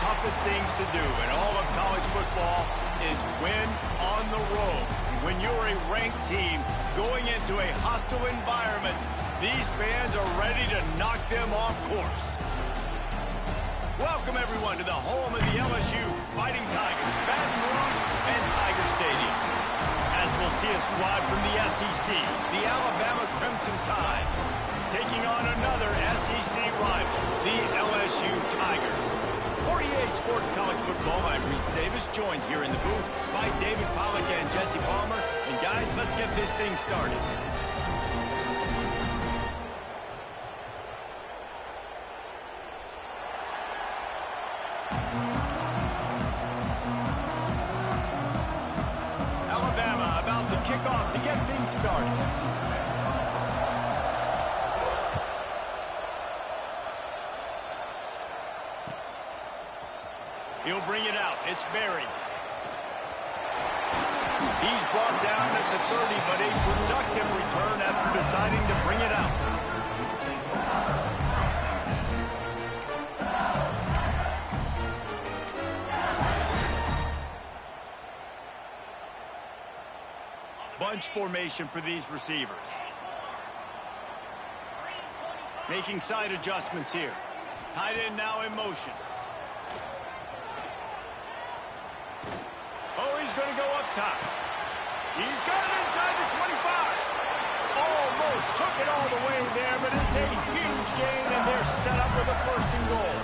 toughest things to do in all of college football is win on the road. When you're a ranked team going into a hostile environment, these fans are ready to knock them off course. Welcome, everyone, to the home of the LSU Fighting Tigers, Baton Rouge and Tiger Stadium. As we'll see a squad from the SEC, the Alabama Crimson Tide, taking on another SEC rival, the LSU Tigers. 48 Sports College Football, I'm Reese Davis, joined here in the booth by David Pollack and Jesse Palmer. And guys, let's get this thing started. Alabama about to kick off to get things started. He'll bring it out. It's Berry. He's brought down at the 30, but a productive return after deciding to bring it out. Bunch formation for these receivers. Making side adjustments here. Tight end now in motion. Oh, he's going to go up top. He's got it inside the 25. Almost took it all the way there, but it's a huge gain, and they're set up with a first and goal.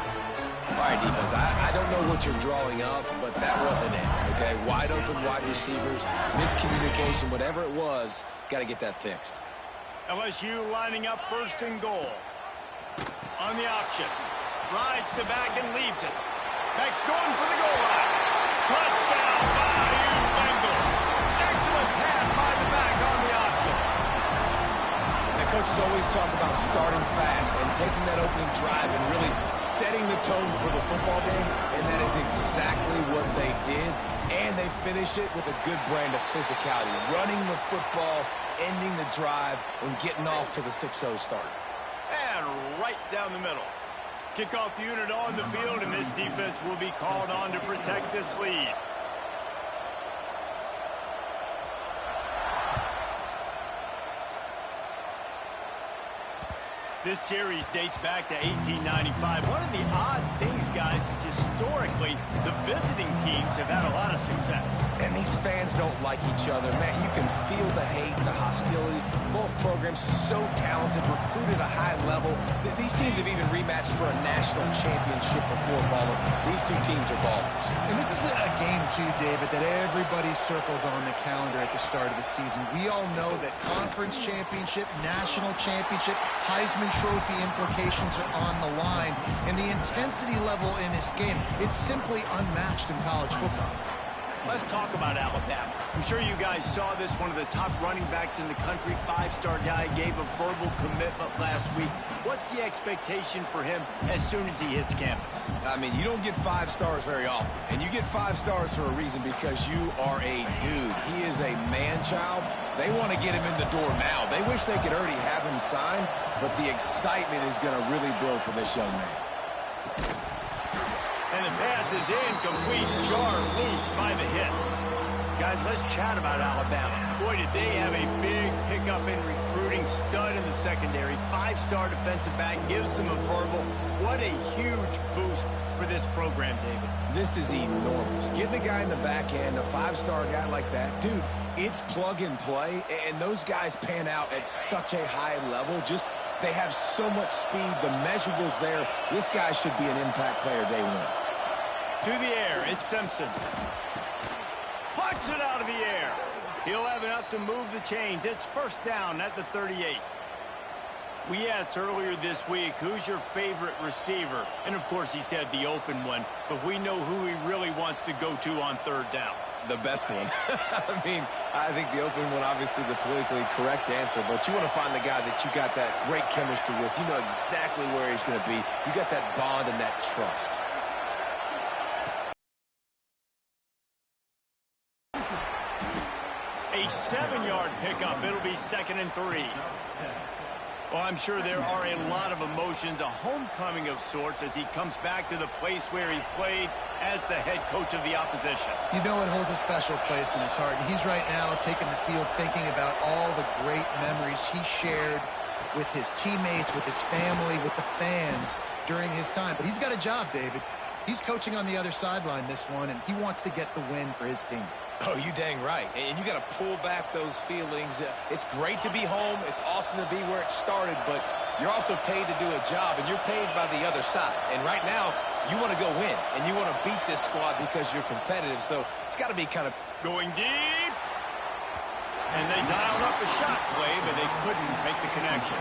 All right, defense, I don't know what you're drawing up, but that wasn't it, okay? Wide open wide receivers, miscommunication, whatever it was, got to get that fixed. LSU lining up first and goal. On the option. Rides the back and leaves it. Beck's going for the goal line. Touchdown, Bayou Bengals. Excellent pass by the back on the option. The coaches always talk about starting fast and taking that opening drive and really setting the tone for the football game, and that is exactly what they did, and they finish it with a good brand of physicality, running the football, ending the drive, and getting off to the 6-0 start. And right down the middle. Kickoff unit on the field, and this defense will be called on to protect this lead. This series dates back to 1895. One of the odd things, guys, is historically the visiting teams have had a lot of success. And these fans don't like each other. Man, you can feel the hate, the hostility. Both programs so talented, recruited at a high level. These teams have even rematched for a national championship before, Palmer. These two teams are ballers. And this is a game, too, David, that everybody circles on the calendar at the start of the season. We all know that conference championship, national championship, Heisman Trophy implications are on the line, and the intensity level in this game, it's simply unmatched in college football. Let's talk about Alabama. I'm sure you guys saw this. One of the top running backs in the country, five-star guy, gave a verbal commitment last week. What's the expectation for him as soon as he hits campus? I mean, you don't get 5 stars very often, and you get 5 stars for a reason, because you are a dude. He is a man-child. They want to get him in the door now. They wish they could already have him signed, but the excitement is going to really build for this young man. And the pass is incomplete, jarred loose by the hit. Guys, let's chat about Alabama. Boy, did they have a big pickup in recruiting. Stud in the secondary. 5-star defensive back, gives them a verbal. What a huge boost for this program, David. This is enormous. Getting a guy in the back end, a 5-star guy like that, dude, it's plug and play, and those guys pan out at such a high level. Just, they have so much speed. The measurables there. This guy should be an impact player day one. To the air, it's Simpson. Plucks it out of the air. He'll have enough to move the chains. It's first down at the 38. We asked earlier this week, who's your favorite receiver? And, of course, he said the open one. But we know who he really wants to go to on third down. The best one. I mean, I think the open one, obviously the politically correct answer, but you want to find the guy that you got that great chemistry with. You know exactly where he's going to be. You got that bond and that trust. A 7-yard pickup. It'll be 2nd and 3. Well, I'm sure there are a lot of emotions, a homecoming of sorts, as he comes back to the place where he played as the head coach of the opposition. You know it holds a special place in his heart, and he's right now taking the field thinking about all the great memories he shared with his teammates, with his family, with the fans during his time. But he's got a job, David. He's coaching on the other sideline this one, and he wants to get the win for his team. Oh, you dang right. And you got to pull back those feelings. It's great to be home. It's awesome to be where it started, but you're also paid to do a job, and you're paid by the other side. And right now, you want to go win, and you want to beat this squad because you're competitive. So it's got to be kind of going deep. And they dialed up a shot play, but they couldn't make the connection.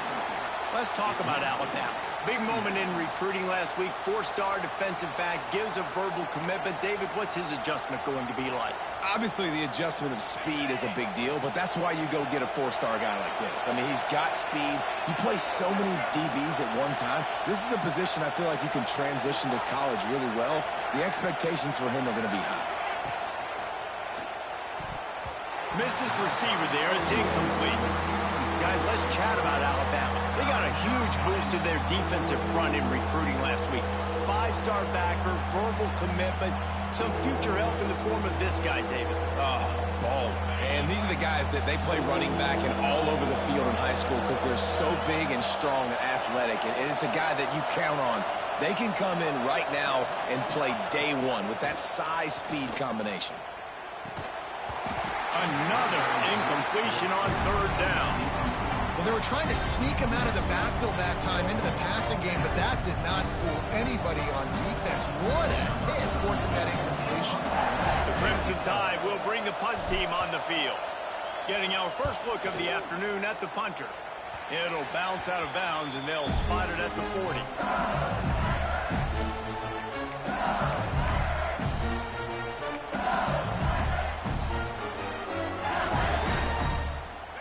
Let's talk about Alabama. Big moment in recruiting last week. Four-star defensive back gives a verbal commitment. David, what's his adjustment going to be like? Obviously, the adjustment of speed is a big deal, but that's why you go get a four-star guy like this. I mean, he's got speed. He plays so many DBs at one time. This is a position I feel like you can transition to college really well. The expectations for him are going to be high. Missed his receiver there. It's incomplete. Guys, let's chat about Alabama. They got a huge boost to their defensive front in recruiting last week. Five-star backer, verbal commitment, some future help in the form of this guy, David. Ball. And these are the guys that they play running back and all over the field in high school because they're so big and strong and athletic. And it's a guy that you count on. They can come in right now and play day one with that size-speed combination. Another incompletion on third down. Well, they were trying to sneak him out of the backfield that time into the passing game, but that did not fool anybody on defense. What a hit, forcing that incompletion. The Crimson Tide will bring the punt team on the field. Getting our first look of the afternoon at the punter. It'll bounce out of bounds, and they'll spot it at the 40.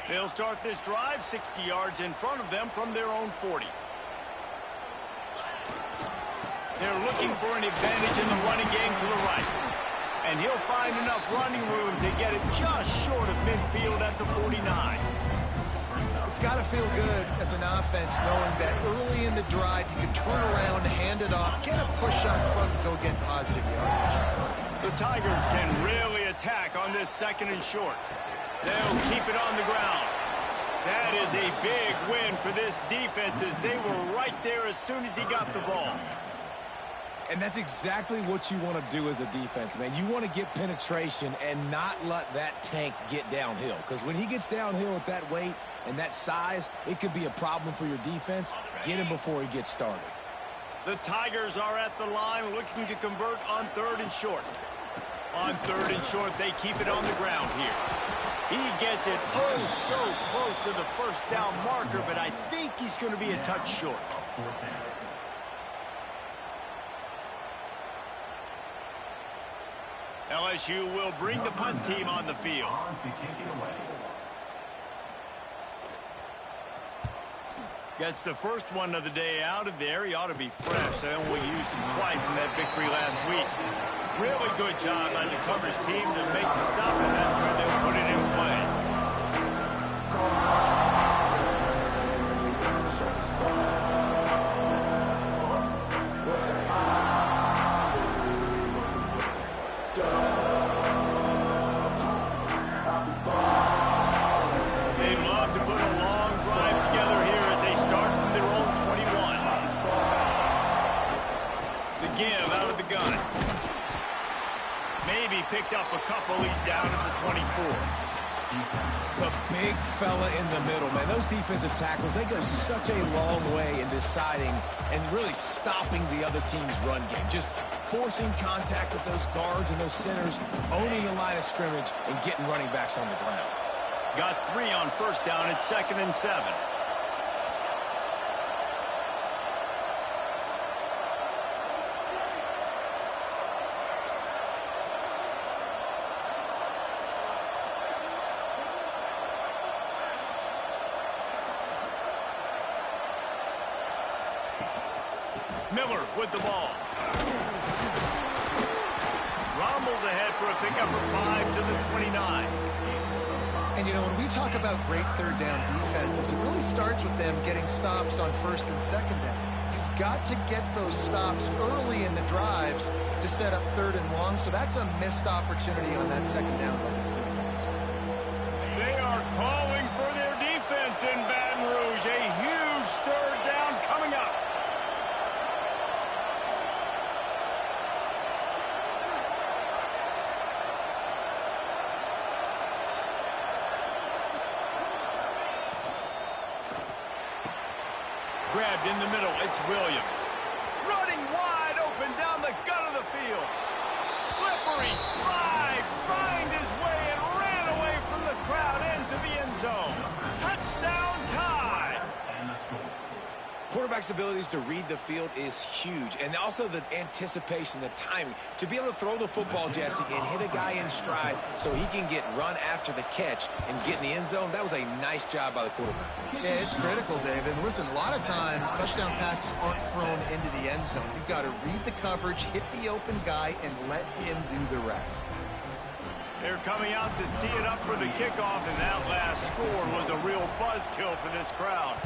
They'll start this drive 60 yards in front of them from their own 40. They're looking for an advantage in the running game to the right. And he'll find enough running room to get it just short of midfield at the 49. It's got to feel good as an offense knowing that early in the drive you can turn around, hand it off, get a push up front, and go get positive yardage. The Tigers can really attack on this second and short. They'll keep it on the ground. That is a big win for this defense as they were right there as soon as he got the ball. And that's exactly what you want to do as a defense, man. You want to get penetration and not let that tank get downhill. Because when he gets downhill at that weight and that size, it could be a problem for your defense. Get him before he gets started. The Tigers are at the line looking to convert on third and short. On third and short, they keep it on the ground here. He gets it so close to the first down marker, but I think he's going to be a touch short. LSU will bring the punt team on the field. Gets the first one of the day out of there. He ought to be fresh. They only used him twice in that victory last week. Really good job by the coverage team to make the stop, and that's where they'll put it in play. They'd love to put a long drive together here as they start from their own 21. The give out of the gun. Maybe picked up a couple. He's down at the 24. The big fella in the middle, man. Those defensive tackles, they go such a long way in deciding and really stopping the other team's run game. Just forcing contact with those guards and those centers, owning the line of scrimmage, and getting running backs on the ground. Got 3 on first down at 2nd and 7. Miller with the ball. Rommel's ahead for a pickup of 5 to the 29. And, you know, when we talk about great third down defenses, it really starts with them getting stops on first and second down. You've got to get those stops early in the drives to set up third and long, so that's a missed opportunity on that second down by this defense. They are calling for their defense in Baton Rouge. A huge third down coming up. Grabbed in the middle, it's Williams. Running wide open down the gut of the field. Slippery slide, find his way and ran away from the crowd into the end zone. Touchdown tie. Quarterback's abilities to read the field is huge, and also the anticipation, the timing. To be able to throw the football, Jesse, and hit a guy in stride so he can get run after the catch and get in the end zone, that was a nice job by the quarterback. Yeah, it's critical, David. And listen, a lot of times touchdown passes aren't thrown into the end zone. You've got to read the coverage, hit the open guy, and let him do the rest. They're coming out to tee it up for the kickoff, and that last score was a real buzzkill for this crowd.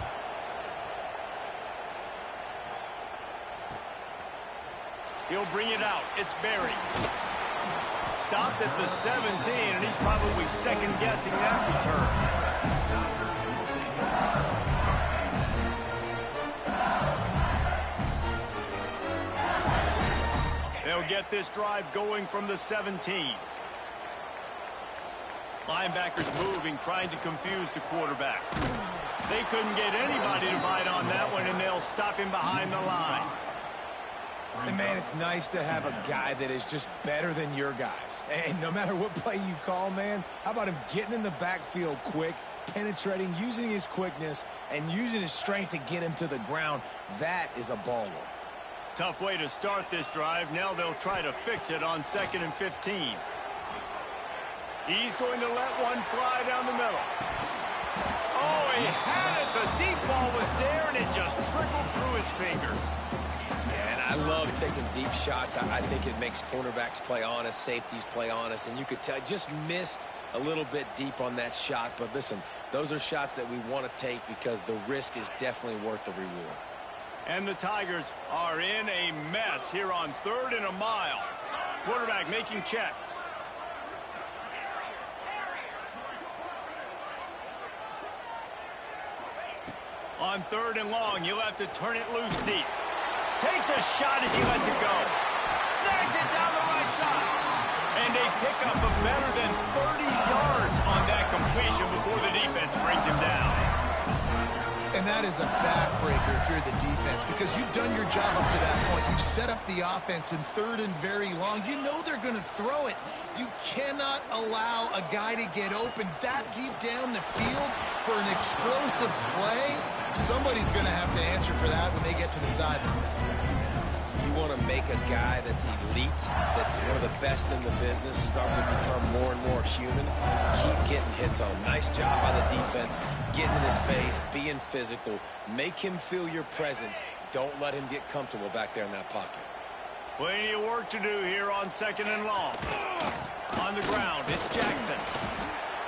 He'll bring it out. It's Berry. Stopped at the 17, and he's probably second-guessing that return. They'll get this drive going from the 17. Linebackers moving, trying to confuse the quarterback. They couldn't get anybody to bite on that one, and they'll stop him behind the line. And, man, it's nice to have a guy that is just better than your guys. And no matter what play you call, man, how about him getting in the backfield quick, penetrating, using his quickness, and using his strength to get him to the ground? That is a baller. Tough way to start this drive. Now they'll try to fix it on 2nd and 15. He's going to let one fly down the middle. Oh, he had it. The deep ball was there, and it just trickled through his fingers. I love taking deep shots. I think it makes cornerbacks play honest, safeties play honest, and you could tell just missed a little bit deep on that shot. But listen, those are shots that we want to take because the risk is definitely worth the reward. And the Tigers are in a mess here on 3rd and a mile. Quarterback making checks. On 3rd and long, you'll have to turn it loose deep. Takes a shot as he lets it go. Snags it down the right side. And a pickup of better than 30 yards on that completion before the defense brings him down. And that is a backbreaker if you're the defense, because you've done your job up to that point. You've set up the offense in 3rd and very long. You know they're going to throw it. You cannot allow a guy to get open that deep down the field for an explosive play. Somebody's going to have to answer for that when they get to the sideline. You want to make a guy that's elite, that's one of the best in the business, start to become more and more human. Keep getting hits on him. Nice job by the defense, getting in his face, being physical. Make him feel your presence. Don't let him get comfortable back there in that pocket. Plenty of work to do here on 2nd and long. On the ground, it's Jackson.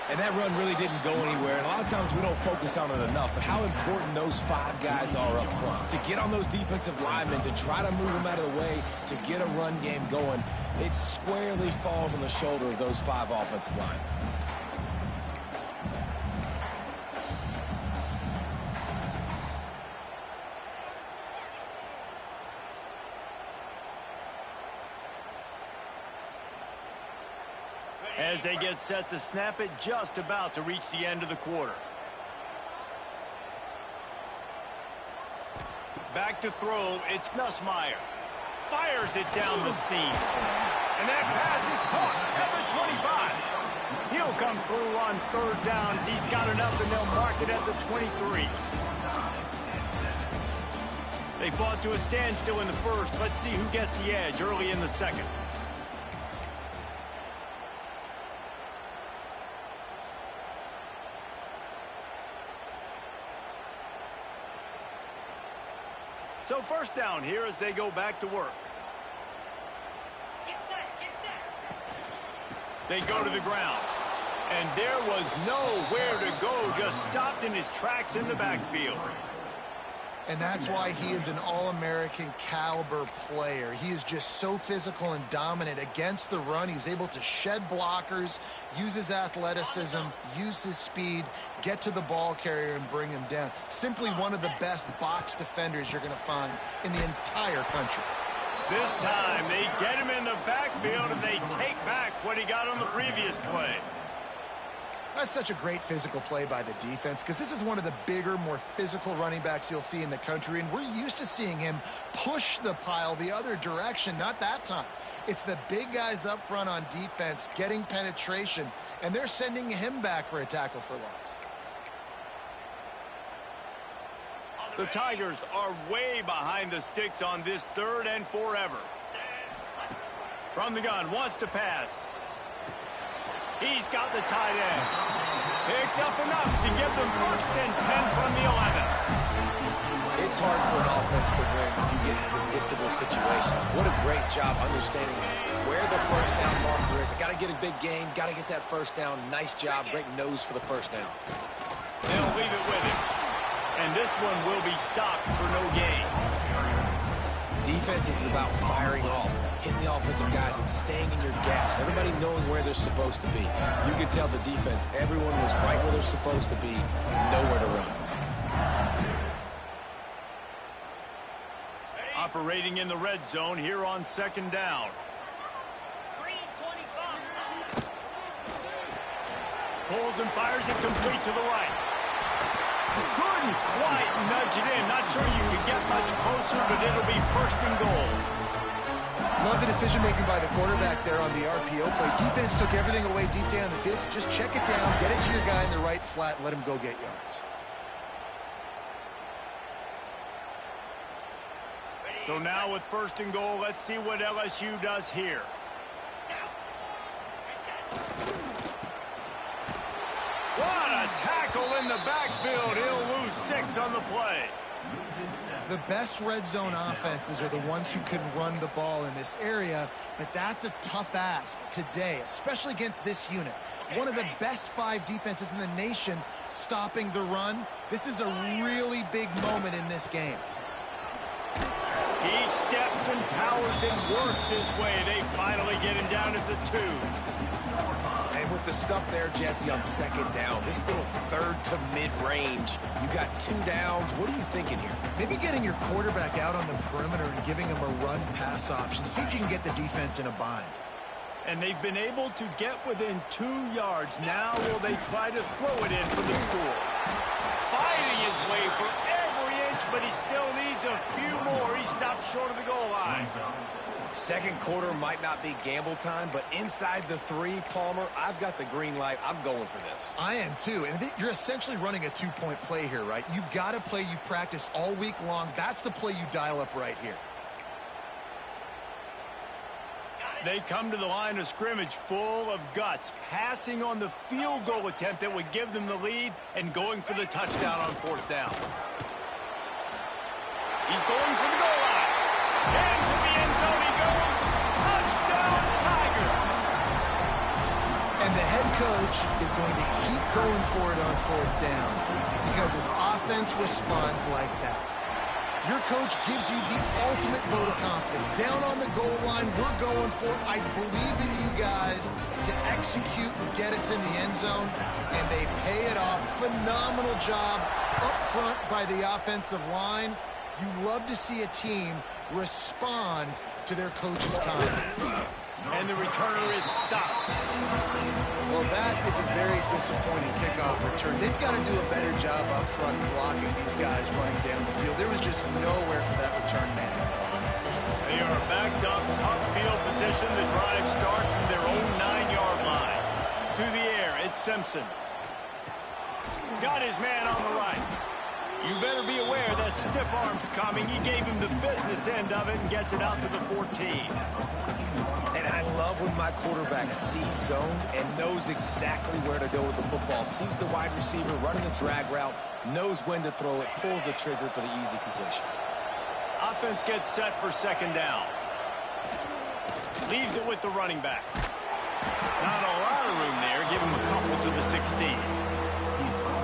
And that run really didn't go anywhere. And a lot of times we don't focus on it enough. But how important those 5 guys are up front. To get on those defensive linemen, to try to move them out of the way, to get a run game going, it squarely falls on the shoulder of those 5 offensive linemen. As they get set to snap it, just about to reach the end of the quarter. Back to throw, it's Nussmeier. Fires it down the seam. And that pass is caught at the 25. He'll come through on 3rd down as he's got enough, and they'll mark it at the 23. They fought to a standstill in the first. Let's see who gets the edge early in the second. So 1st down here as they go back to work. They go to the ground. And there was nowhere to go, just stopped in his tracks in the backfield. And that's why he is an All-American caliber player. He is just so physical and dominant against the run. He's able to shed blockers, use his athleticism, use his speed, get to the ball carrier and bring him down. Simply one of the best box defenders you're going to find in the entire country. This time they get him in the backfield and they take back what he got on the previous play. That's such a great physical play by the defense because this is one of the bigger, more physical running backs you'll see in the country, and we're used to seeing him push the pile the other direction. Not that time. It's the big guys up front on defense getting penetration, and they're sending him back for a tackle for loss. The Tigers are way behind the sticks on this 3rd and forever. From the gun, wants to pass. He's got the tight end. Picks up enough to give them 1st and 10 from the 11. It's hard for an offense to win when you get predictable situations. What a great job understanding where the 1st down marker is. I got to get a big gain, got to get that 1st down. Nice job, great nose for the 1st down. They'll leave it with him. And this one will be stopped for no gain. Defense is about firing off, hitting the offensive guys and staying in your gaps. Everybody knowing where they're supposed to be. You can tell the defense, everyone was right where they're supposed to be, nowhere to run. Operating in the red zone here on 2nd down. Pulls and fires it complete to the right. Couldn't quite nudge it in. Not sure you could get much closer, but it'll be 1st and goal. Love the decision-making by the quarterback there on the RPO play. Defense took everything away deep down the field. So just check it down, get it to your guy in the right flat, and let him go get yards. So now with 1st and goal, let's see what LSU does here. What a tackle in the backfield. He'll lose 6 on the play. The best red zone offenses are the ones who can run the ball in this area, but that's a tough ask today, especially against this unit. One of the best 5 defenses in the nation stopping the run. This is a really big moment in this game. He steps and powers and works his way. They finally get him down at the 2. And with the stuff there, Jesse, on 2nd down, this little 3rd to mid-range, you got 2 downs. What are you thinking here? Maybe getting your quarterback out on the perimeter and giving him a run-pass option. See if you can get the defense in a bind. And they've been able to get within 2 yards. Now will they try to throw it in for the score? Fighting his way for every inch, but he still needs a few more. He stops short of the goal line. 2nd quarter might not be gamble time, but inside the 3, Palmer, I've got the green light. I'm going for this. I am too, and you're essentially running a 2-point play here, right? You've got a play you've practiced all week long. That's the play you dial up right here. They come to the line of scrimmage full of guts, passing on the field goal attempt that would give them the lead and going for the touchdown on 4th down. He's going for the goal line. Into the end zone he goes. Touchdown, Tigers. And the head coach is going to keep going for it on 4th down because his offense responds like that. Your coach gives you the ultimate vote of confidence. Down on the goal line, we're going for it. I believe in you guys to execute and get us in the end zone, and they pay it off. Phenomenal job up front by the offensive line. You love to see a team respond to their coach's confidence. And the returner is stopped. Well, that is a very disappointing kickoff return. They've got to do a better job up front blocking these guys running down the field. There was just nowhere for that return man. They are backed up, tough field position. The drive starts from their own 9-yard line. To the air, it's Simpson. Got his man on the right. You better be aware that stiff arm's coming. He gave him the business end of it and gets it out to the 14. And I love when my quarterback sees zone and knows exactly where to go with the football. Sees the wide receiver running the drag route, knows when to throw it, pulls the trigger for the easy completion. Offense gets set for 2nd down. Leaves it with the running back. Not a lot of room there. Give him a couple to the 16.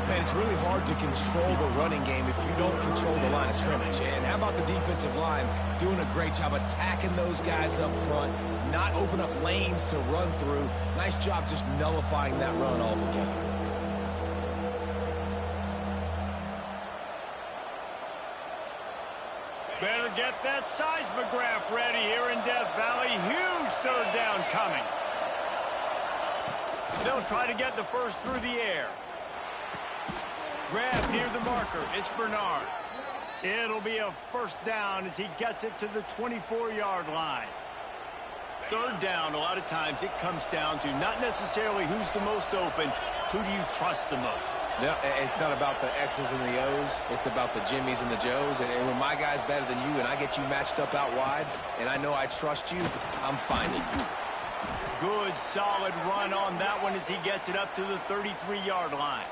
Man, it's really hard to control the running game if you don't control the line of scrimmage. And how about the defensive line doing a great job attacking those guys up front, not open up lanes to run through. Nice job just nullifying that run altogether. Better get that seismograph ready here in Death Valley. Huge third down coming. They'll try to get the first through the air. Grab near the marker. It's Bernard. It'll be a first down as he gets it to the 24-yard line. Third down, a lot of times it comes down to not necessarily who's the most open, who do you trust the most? No, it's not about the X's and the O's. It's about the Jimmies and the Joes. And when my guy's better than you and I get you matched up out wide and I know I trust you, I'm finding you. Good, solid run on that one as he gets it up to the 33-yard line.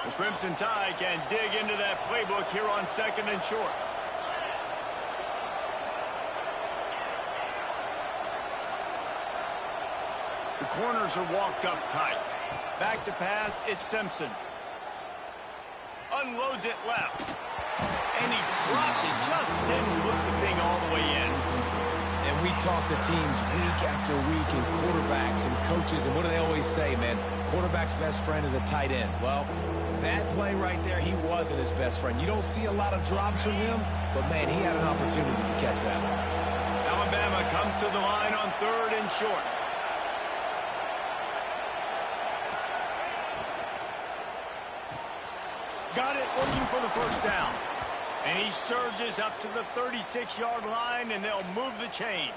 The Crimson Tide can dig into that playbook here on second and short. The corners are walked up tight. Back to pass, it's Simpson. Unloads it left. And he dropped it, just didn't look the thing all the way in. And we talk to teams week after week and quarterbacks and coaches, and what do they always say, man? Quarterback's best friend is a tight end. Well, that play right there, he wasn't his best friend. You don't see a lot of drops from him, but, man, he had an opportunity to catch that one. Alabama comes to the line on third and short. Got it, looking for the first down. And he surges up to the 36-yard line, and they'll move the chains.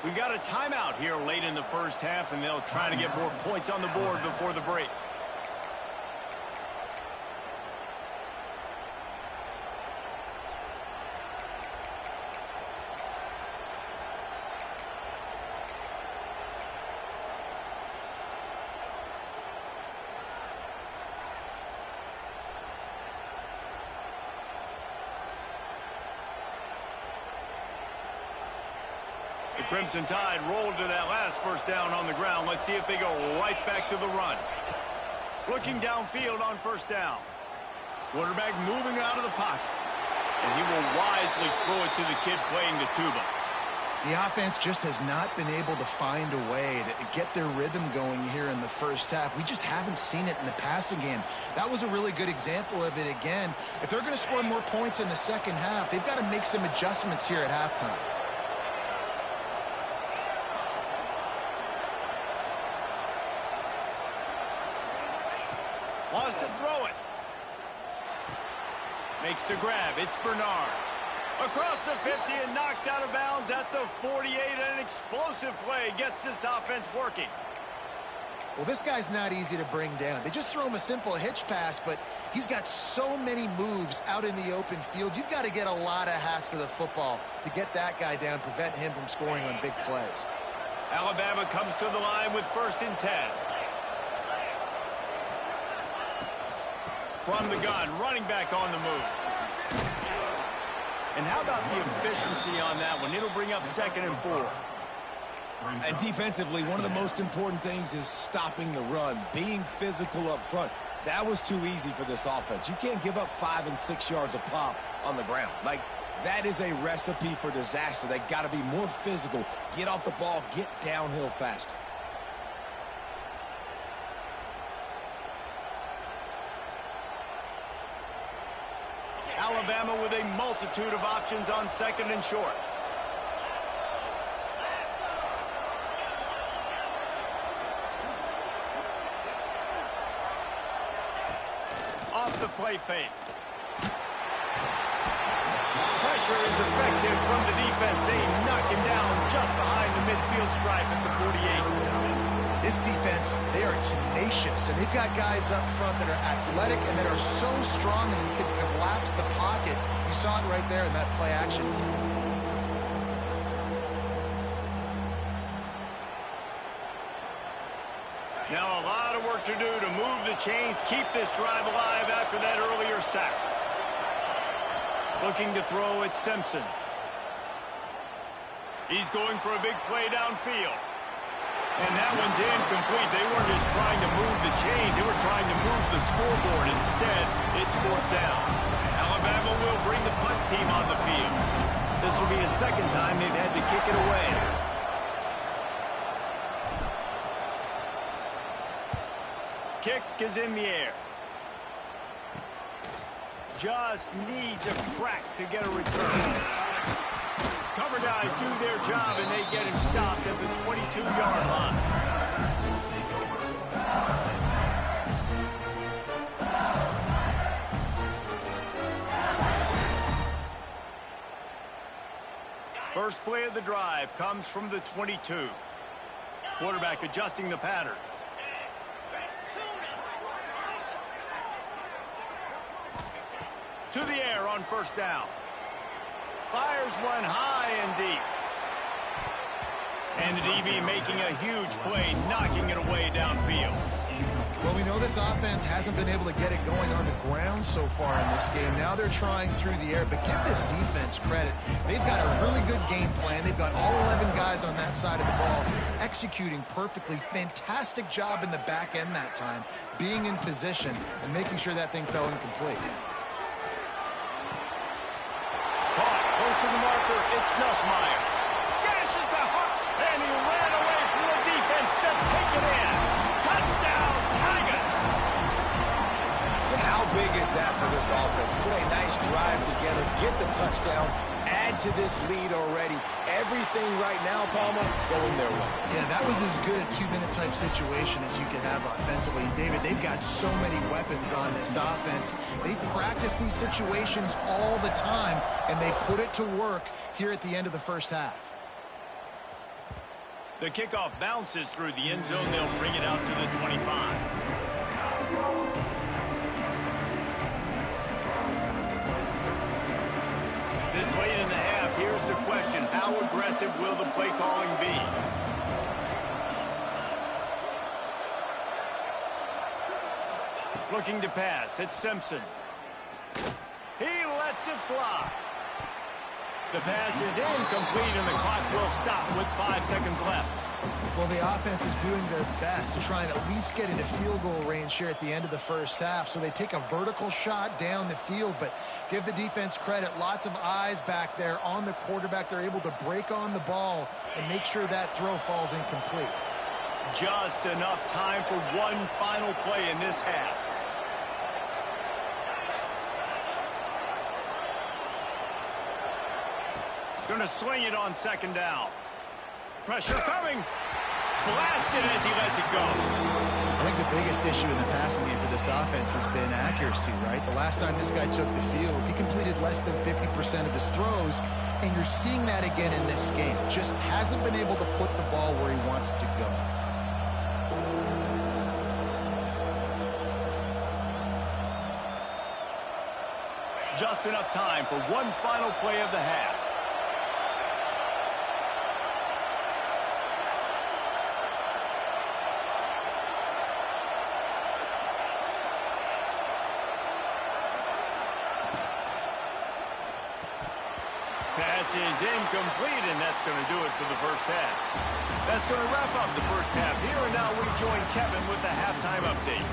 We've got a timeout here late in the first half, and they'll try to get more points on the board before the break. The Crimson Tide rolled to that last first down on the ground. Let's see if they go right back to the run. Looking downfield on first down. Quarterback moving out of the pocket. And he will wisely throw it to the kid playing the tuba. The offense just has not been able to find a way to get their rhythm going here in the first half. We just haven't seen it in the passing game. That was a really good example of it again. If they're going to score more points in the second half, they've got to make some adjustments here at halftime. Wants to throw it. Makes the grab. It's Bernard. Across the 50 and knocked out of bounds at the 48. An explosive play gets this offense working. Well, this guy's not easy to bring down. They just throw him a simple hitch pass, but he's got so many moves out in the open field. You've got to get a lot of hats to the football to get that guy down, prevent him from scoring on big plays. Alabama comes to the line with 1st and 10. From the gun, running back on the move. And how about the efficiency on that one? It'll bring up 2nd and 4. And defensively, one of the most important things is stopping the run, being physical up front. That was too easy for this offense. You can't give up 5 and 6 yards a pop on the ground. Like, that is a recipe for disaster. They got to be more physical, get off the ball, get downhill faster. Alabama with a multitude of options on 2nd and short. Off the play fake. Pressure is effective from the defense. They knock him down just behind the midfield stripe at the 48. This defense, they are tenacious, and they've got guys up front that are athletic and that are so strong and can collapse the pocket. You saw it right there in that play action. Now a lot of work to do to move the chains, keep this drive alive after that earlier sack. Looking to throw at Simpson. He's going for a big play downfield. And that one's incomplete. They weren't just trying to move the chains, they were trying to move the scoreboard. Instead, it's 4th down. Alabama will bring the punt team on the field. This will be a second time they've had to kick it away. Kick is in the air. Just needs a crack to get a return. Cover guys do their job, and they get him stopped at the 22-yard line. First play of the drive comes from the 22. Quarterback adjusting the pattern. To the air on 1st down. Fires one high and deep. And the DB making a huge play, knocking it away downfield. Well, we know this offense hasn't been able to get it going on the ground so far in this game. Now they're trying through the air, but give this defense credit. They've got a really good game plan. They've got all 11 guys on that side of the ball executing perfectly. Fantastic job in the back end that time, being in position and making sure that thing fell incomplete. Close to the marker, it's Nussmeier. Gashes the heart, and he ran away from the defense to take it in. Touchdown, Tigers! And how big is that for this offense? Put a nice drive together, get the touchdown, add to this lead already. Everything right now, Palmer, going their way. Yeah, that was as good a 2-minute type situation as you could have offensively. David, they've got so many weapons on this offense. They practice these situations all the time, and they put it to work here at the end of the first half. The kickoff bounces through the end zone. They'll bring it out to the 25. This late in the half, here's the question. How aggressive will the play calling be? Looking to pass, it's Simpson. He lets it fly. The pass is incomplete, and the clock will stop with 5 seconds left. Well, the offense is doing their best to try and at least get into field goal range here at the end of the first half. So they take a vertical shot down the field, but give the defense credit. Lots of eyes back there on the quarterback. They're able to break on the ball and make sure that throw falls incomplete. Just enough time for one final play in this half. Going to swing it on 2nd down. Pressure coming. Blasted as he lets it go. I think the biggest issue in the passing game for this offense has been accuracy, right? The last time this guy took the field, he completed less than 50% of his throws, and you're seeing that again in this game. Just hasn't been able to put the ball where he wants it to go. Just enough time for one final play of the half. Pass is incomplete, and that's going to do it for the first half. That's going to wrap up the first half. Here and now we join Kevin with the halftime update.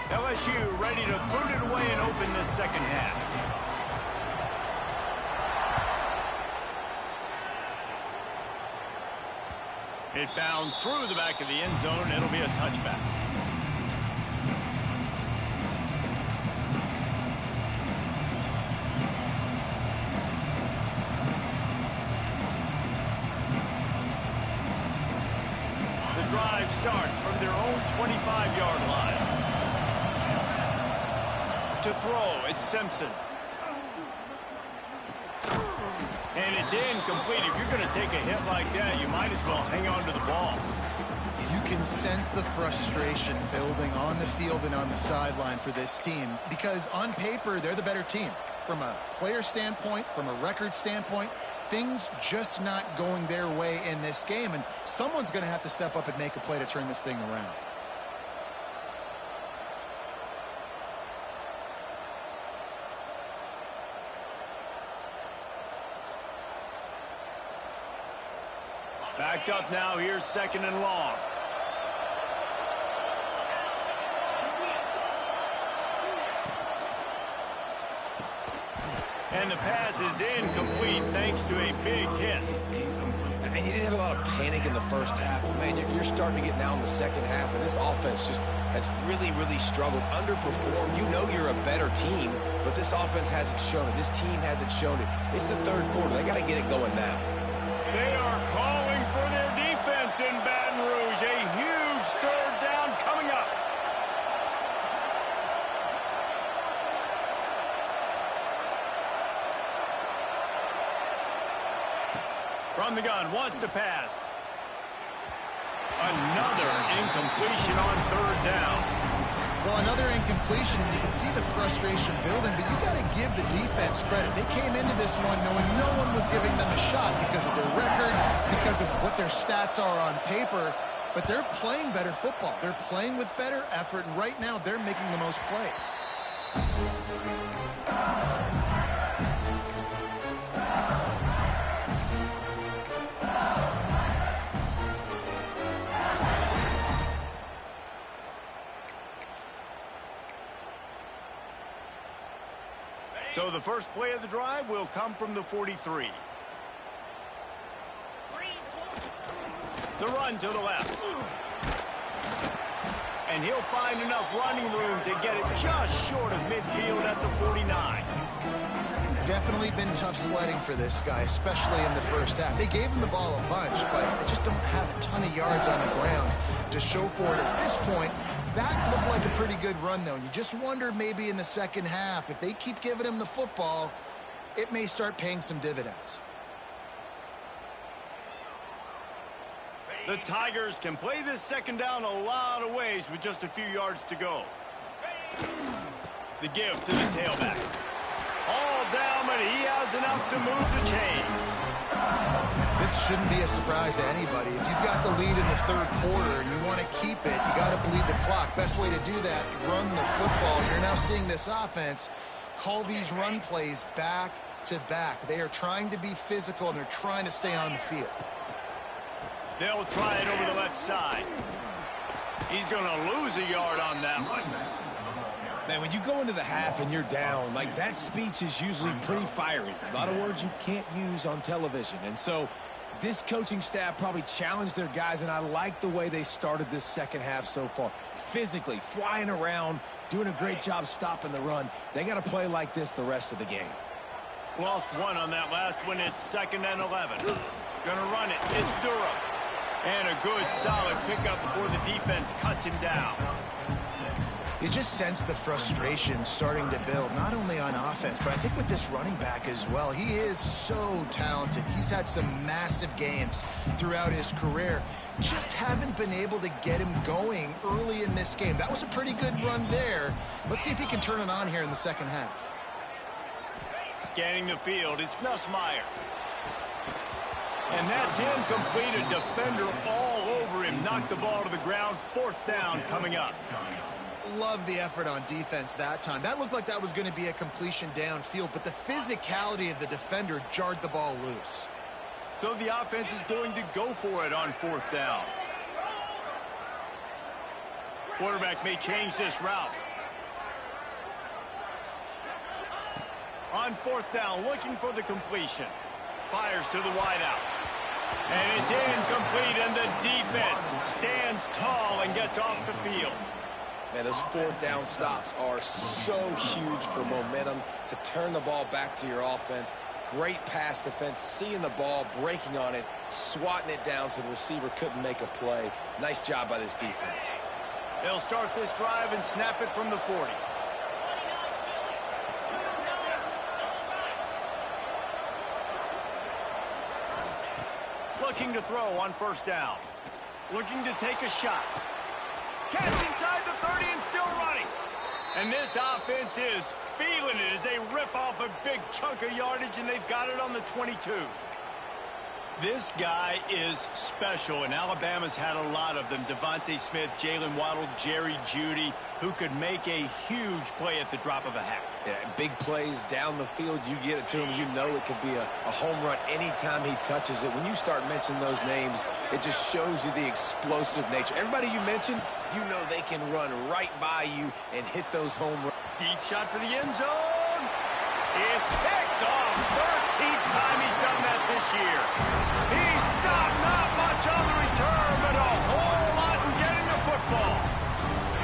LSU ready to boot it away and open this second half. It bounds through the back of the end zone. It'll be a touchback. The drive starts from their own 25-yard line. To throw, it's Simpson. And it's incomplete. If you're going to take a hit like that, you might as well hang on to the ball. You can sense the frustration building on the field and on the sideline for this team, because on paper, they're the better team. From a player standpoint, from a record standpoint, things just not going their way in this game, and someone's going to have to step up and make a play to turn this thing around. Backed up now, here's 2nd and long. And the pass is incomplete thanks to a big hit. And you didn't have a lot of panic in the first half. Man, you're starting to get now in the second half, and this offense just has really, really struggled, underperformed. You know you're a better team, but this offense hasn't shown it. This team hasn't shown it. It's the 3rd quarter. They got to get it going now. They are calling for their defense in Baton Rouge. A huge 3rd down coming up. From the gun, wants to pass. Another incompletion on 3rd down. Well, another incompletion, and you can see the frustration building, but you got to give the defense credit. They came into this one knowing no one was giving them a shot because of their record, because of what their stats are on paper, but they're playing better football. They're playing with better effort, and right now they're making the most plays. So the first play of the drive will come from the 43. The run to the left. And he'll find enough running room to get it just short of midfield at the 49. Definitely been tough sledding for this guy, especially in the first half. They gave him the ball a bunch, but they just don't have a ton of yards on the ground to show for it at this point. That looked like a pretty good run, though. You just wonder maybe in the second half, if they keep giving him the football, it may start paying some dividends. The Tigers can play this 2nd down a lot of ways with just a few yards to go. The give to the tailback. All down, but he has enough to move the chains. This shouldn't be a surprise to anybody. If you've got the lead in the 3rd quarter and you want to keep it, you got to bleed the clock. Best way to do that, run the football. You're now seeing this offense call these run plays back to back. They are trying to be physical, and they're trying to stay on the field. They'll try it over the left side. He's going to lose a yard on that one. Man, when you go into the half and you're down, like, that speech is usually pretty fiery. A lot of words you can't use on television. And so this coaching staff probably challenged their guys, and I like the way they started this second half so far. Physically, flying around, doing a great job stopping the run. They got to play like this the rest of the game. Lost one on that last one. It's 2nd and 11. Gonna run it. It's Durham. And a good, solid pickup before the defense cuts him down. You just sense the frustration starting to build, not only on offense, but I think with this running back as well. He is so talented. He's had some massive games throughout his career. Just haven't been able to get him going early in this game. That was a pretty good run there. Let's see if he can turn it on here in the second half. Scanning the field, it's Nussmeier. And that's incomplete. A defender all over him. Knocked the ball to the ground. 4th down coming up. Love the effort on defense that time. That looked like that was going to be a completion downfield, but the physicality of the defender jarred the ball loose. So the offense is going to go for it on 4th down. Quarterback may change this route. On 4th down, looking for the completion. Fires to the wideout. And it's incomplete, and the defense stands tall and gets off the field. Man, those 4th down stops are so huge for momentum to turn the ball back to your offense. Great pass defense, seeing the ball, breaking on it, swatting it down so the receiver couldn't make a play. Nice job by this defense. They'll start this drive and snap it from the 40. Looking to throw on 1st down. Looking to take a shot. Catch inside the 30 and still running. And this offense is feeling it as they rip off a big chunk of yardage, and they've got it on the 22. This guy is special, and Alabama's had a lot of them. Devontae Smith, Jalen Waddle, Jerry Jeudy, who could make a huge play at the drop of a hat. Yeah, big plays down the field. You get it to him, you know it could be a home run anytime he touches it. When you start mentioning those names, it just shows you the explosive nature. Everybody you mentioned, you know they can run right by you and hit those home runs. Deep shot for the end zone. It's picked off. 13th time he's done that this year. He stopped not much on the return, but a whole lot in getting the football.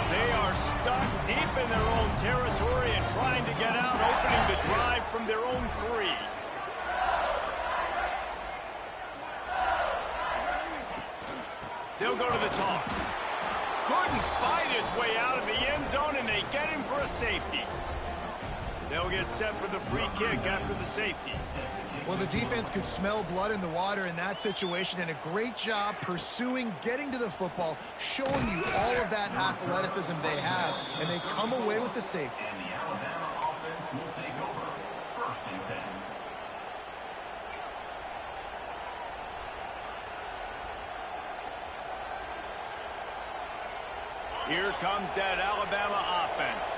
They are stuck deep in their own territory and trying to get out, opening the drive from their own 3. They'll go to the toss. Couldn't fight his way out of the end zone, and they get him for a safety. They'll get set for the free kick after the safety. Well, the defense could smell blood in the water in that situation, and a great job pursuing, getting to the football, showing you all of that athleticism they have, and they come away with the safety. And the Alabama offense will take over. 1st and 10. Here comes that Alabama offense.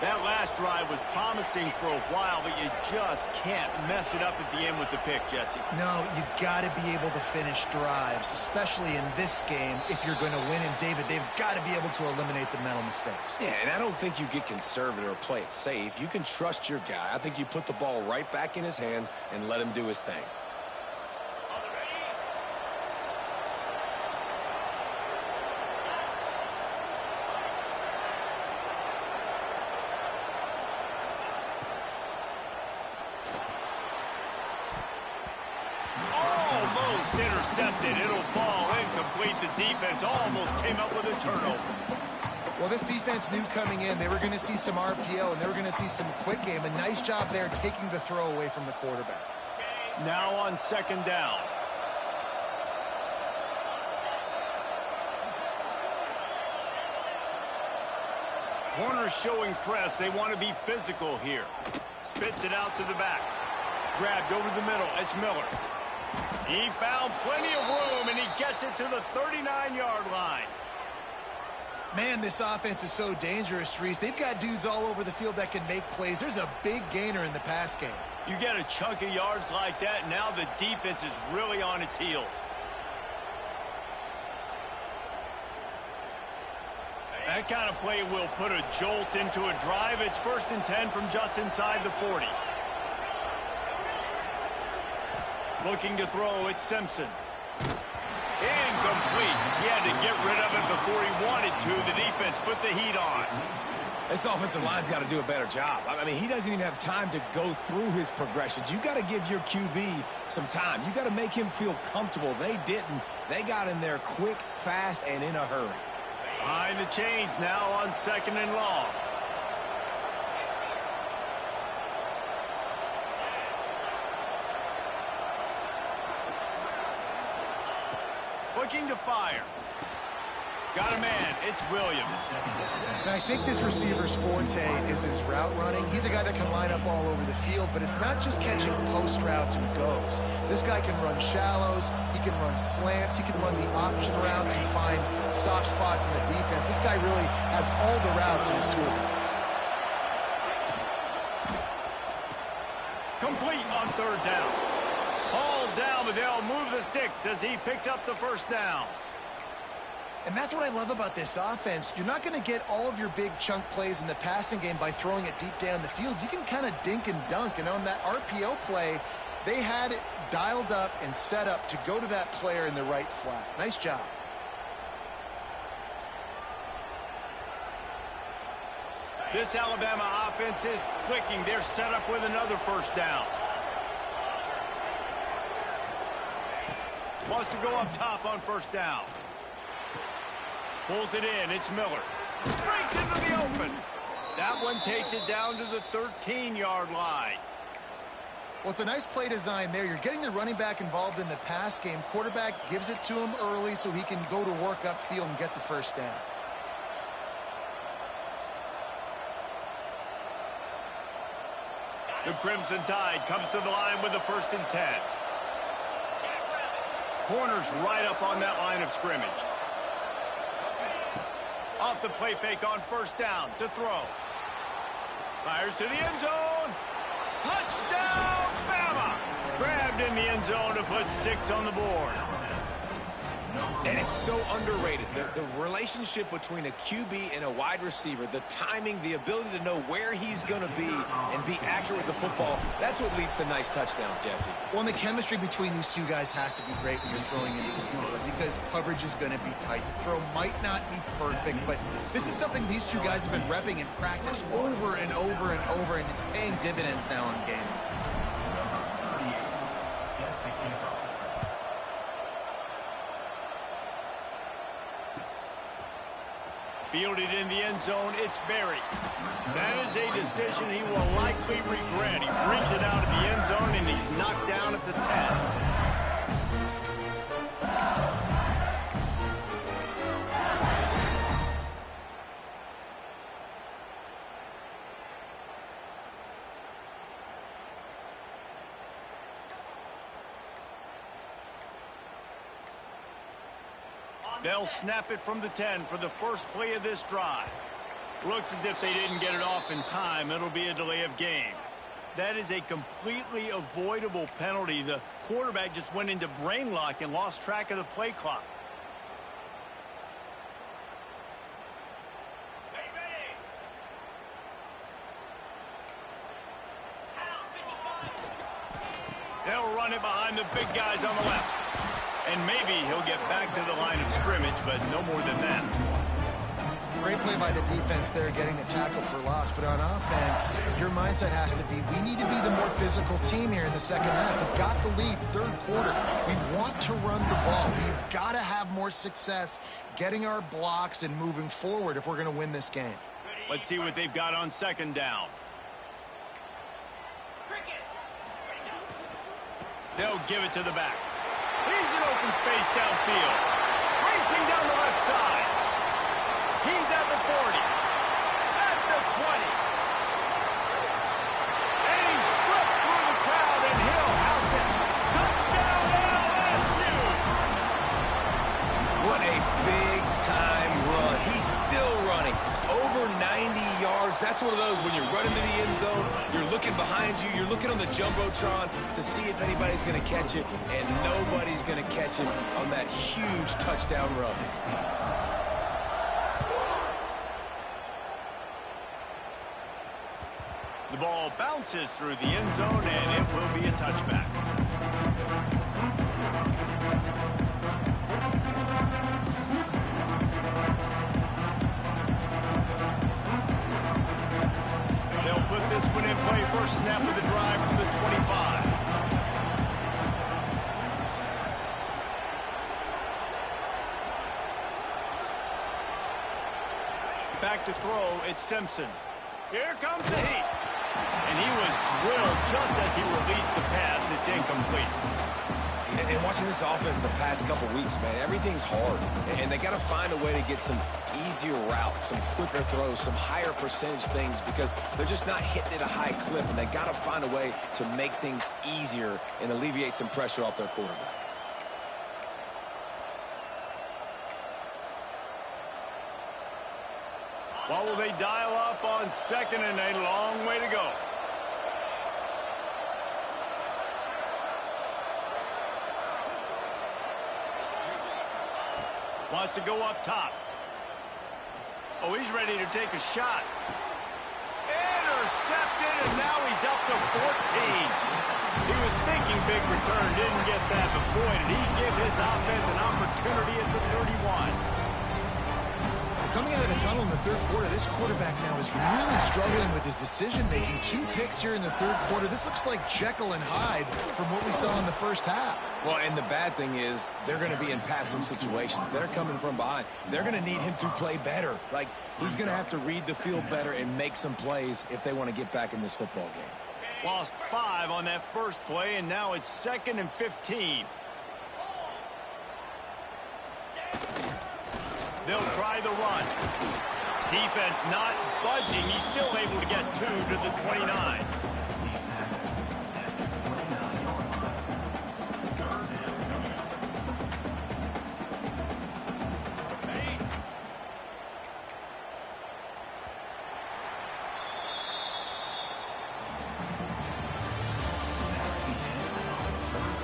That last drive was promising for a while, but you just can't mess it up at the end with the pick, Jesse. No, you got to be able to finish drives, especially in this game. If you're going to win, and David, they've got to be able to eliminate the mental mistakes. Yeah, and I don't think you get conservative or play it safe. You can trust your guy. I think you put the ball right back in his hands and let him do his thing. Intercepted. It'll fall incomplete. The defense almost came up with a turnover. Well, this defense knew coming in they were going to see some RPO and they were going to see some quick game. A nice job there taking the throw away from the quarterback. Now on 2nd down. Corners showing press. They want to be physical here. Spits it out to the back. Grabbed over the middle. It's Miller. He found plenty of room, and he gets it to the 39-yard line. Man, this offense is so dangerous, Reese. They've got dudes all over the field that can make plays. There's a big gainer in the pass game. You get a chunk of yards like that, now the defense is really on its heels. That kind of play will put a jolt into a drive. It's 1st and 10 from just inside the 40. Looking to throw, it's Simpson. Incomplete. He had to get rid of it before he wanted to. The defense put the heat on. This offensive line's got to do a better job. I mean, he doesn't even have time to go through his progressions. You got to give your QB some time. You got to make him feel comfortable. They didn't. They got in there quick, fast, and in a hurry. Behind the chains now on 2nd and long. Looking to fire. Got a man. It's Williams. Now, I think this receiver's forte is his route running. He's a guy that can line up all over the field, but it's not just catching post routes and goes. This guy can run shallows. He can run slants. He can run the option routes and find soft spots in the defense. This guy really has all the routes in his toolbox. Complete on 3rd down. Hauled down, but they'll move the sticks as he picks up the 1st down. And that's what I love about this offense. You're not going to get all of your big chunk plays in the passing game by throwing it deep down the field. You can kind of dink and dunk. And on that RPO play, they had it dialed up and set up to go to that player in the right flat. Nice job. This Alabama offense is clicking. They're set up with another 1st down. Wants to go up top on 1st down. Pulls it in. It's Miller. Breaks into the open. That one takes it down to the 13-yard line. Well, it's a nice play design there. You're getting the running back involved in the pass game. Quarterback gives it to him early so he can go to work upfield and get the first down. The Crimson Tide comes to the line with the 1st and 10. Corners right up on that line of scrimmage. Off the play fake on 1st down to throw. Fires to the end zone. Touchdown, Bama! Grabbed in the end zone to put 6 on the board. And it's so underrated. The relationship between a QB and a wide receiver, the timing, the ability to know where he's going to be and be accurate with the football, that's what leads to nice touchdowns, Jesse. Well, and the chemistry between these two guys has to be great when you're throwing into the end zone because coverage is going to be tight. The throw might not be perfect, but this is something these two guys have been repping in practice over and over and over, and it's paying dividends now in game. Fielded in the end zone, it's Berry. That is a decision he will likely regret. He brings it out of the end zone, and he's knocked down at the 10. They'll snap it from the 10 for the first play of this drive. Looks as if they didn't get it off in time. It'll be a delay of game. That is a completely avoidable penalty. The quarterback just went into brain lock and lost track of the play clock. They'll run it behind the big guys on the left. And maybe he'll get back to the line of scrimmage, but no more than that. Great play by the defense there, getting a tackle for loss. But on offense, your mindset has to be, we need to be the more physical team here in the second half. We've got the lead, 3rd quarter. We want to run the ball. We've got to have more success getting our blocks and moving forward if we're going to win this game. Let's see what they've got on 2nd down. They'll give it to the back. He's in open space downfield. Racing down the left side. He's at the 40. At the 20. And he slipped through the crowd, and he'll house it. Touchdown, LSU! What a big-time run. He's still running. Over 90 yards. That's one of those when you're running to the end zone, you're looking behind you, you're looking on the Jumbotron to see if anybody's going to catch it, and nobody's going to catch him on that huge touchdown run. The ball bounces through the end zone, and it will be a touchback. They'll put this one in play. First snap of the drive from the 25. Back to throw, it's Simpson. Here comes the heat. And he was drilled just as he released the pass. It's incomplete. And watching this offense the past couple weeks, man, everything's hard. And they got to find a way to get some easier routes, some quicker throws, some higher percentage things because they're just not hitting at a high clip. And they got to find a way to make things easier and alleviate some pressure off their quarterback. What will they dial up on 2nd and a long way to go? Wants to go up top. Oh, he's ready to take a shot. Intercepted, and now he's up to 14. He was thinking big return, didn't get that, but boy, did he give his offense an opportunity at the 31. Coming out of the tunnel in the 3rd quarter, this quarterback now is really struggling with his decision-making. 2 picks here in the 3rd quarter. This looks like Jekyll and Hyde from what we saw in the first half. Well, and the bad thing is they're going to be in passing situations. They're coming from behind. They're going to need him to play better. Like, he's going to have to read the field better and make some plays if they want to get back in this football game. Lost 5 on that first play, and now it's 2nd and 15. They'll try the run. Defense not budging. He's still able to get 2 to the 29.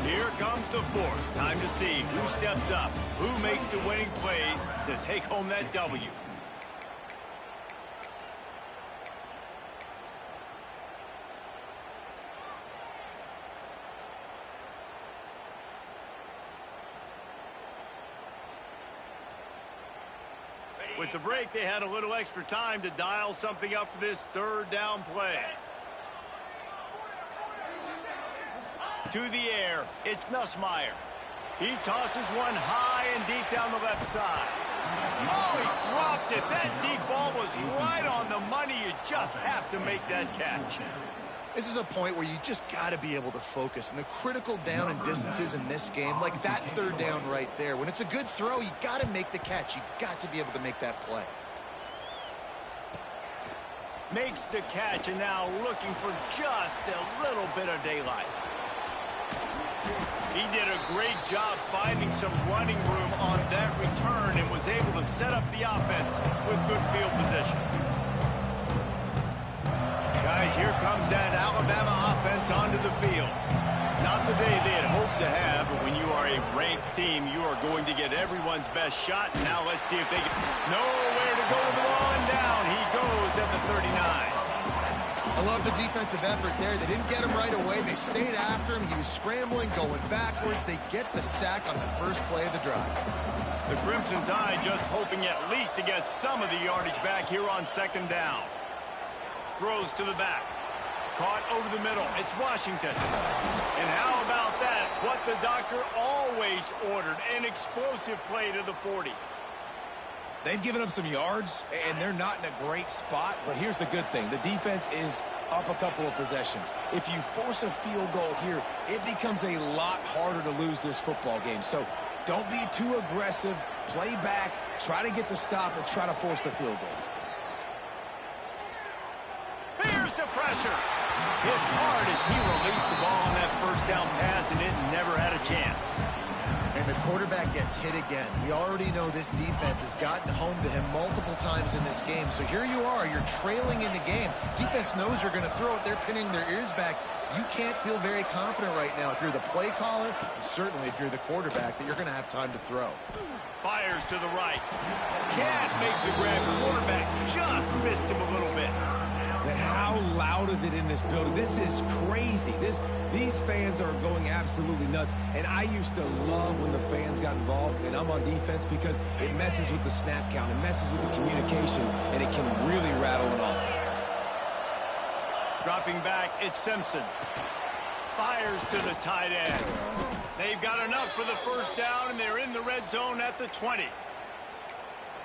Here comes the 4th. Time to see who steps up, who makes the winning plays to take home that W. With the break, they had a little extra time to dial something up for this 3rd down play. To the air, it's Nussmeier. He tosses one high and deep down the left side. Oh, he dropped it. That deep ball was right on the money. You just have to make that catch. This is a point where you just got to be able to focus. And the critical down and distances in this game, like that 3rd down right there, when it's a good throw, you got to make the catch. You got to be able to make that play. Makes the catch, and now looking for just a little bit of daylight. He did a great job finding some running room on that return and was able to set up the offense with good field position. Guys, here comes that Alabama offense onto the field. Not the day they had hoped to have, but when you are a ranked team, you are going to get everyone's best shot. Now let's see if they can... Nowhere to go with the ball, and down he goes at the 39. I love the defensive effort there. They didn't get him right away. They stayed after him. He was scrambling, going backwards. They get the sack on the first play of the drive. The Crimson Tide just hoping at least to get some of the yardage back here on 2nd down. Throws to the back. Caught over the middle. It's Washington. And how about that? What the doctor always ordered. An explosive play to the 40. They've given up some yards, and they're not in a great spot. But here's the good thing. The defense is up a couple of possessions. If you force a field goal here, it becomes a lot harder to lose this football game. So don't be too aggressive. Play back. Try to get the stop and try to force the field goal. Here's the pressure. Hit hard as he released the ball on that 1st down pass, and it never had a chance. And the quarterback gets hit again. We already know this defense has gotten home to him multiple times in this game. So here you are, you're trailing in the game. Defense knows you're going to throw it. They're pinning their ears back. You can't feel very confident right now if you're the play caller, and certainly if you're the quarterback, that you're going to have time to throw. Fires to the right. Can't make the grab. Quarterback just missed him a little bit. And how loud is it in this building? This is crazy. These fans are going absolutely nuts. And I used to love when the fans got involved, and I'm on defense, because it messes with the snap count. It messes with the communication, and it can really rattle an offense. Dropping back, it's Simpson. Fires to the tight end. They've got enough for the 1st down, and they're in the red zone at the 20.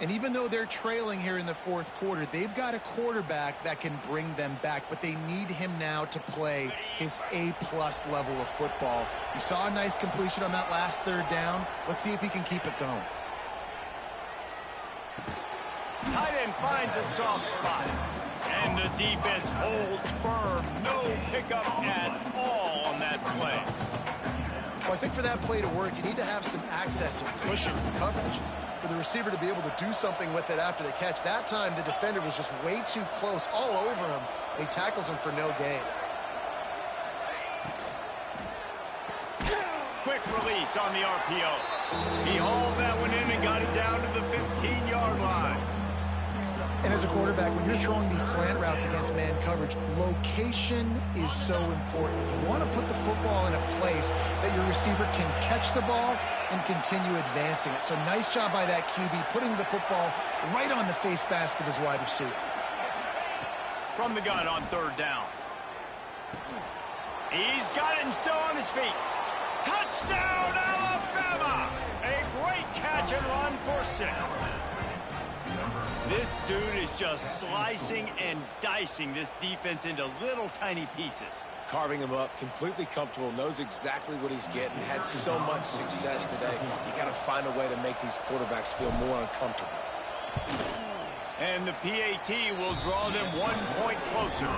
And even though they're trailing here in the 4th quarter, they've got a quarterback that can bring them back, but they need him now to play his A-plus level of football. You saw a nice completion on that last 3rd down. Let's see if he can keep it going. Tight end finds a soft spot. And the defense holds firm. No pickup at all on that play. Well, I think for that play to work, you need to have some access and cushion and coverage for the receiver to be able to do something with it after the catch. That time, the defender was just way too close, all over him, and he tackles him for no gain. Quick release on the RPO. He hauled that one in and got it down to the 15-yard line. And as a quarterback, when you're throwing these slant routes against man coverage, location is so important. You want to put the football in a place that your receiver can catch the ball and continue advancing it. So nice job by that QB, putting the football right on the face mask of his wide receiver. From the gun on 3rd down. He's got it and still on his feet. Touchdown, Alabama! A great catch and run for 6. This dude is just slicing and dicing this defense into little tiny pieces. carving him up, completely comfortable, knows exactly what he's getting, had so much success today. You got to find a way to make these quarterbacks feel more uncomfortable. And the PAT will draw them 1 point closer.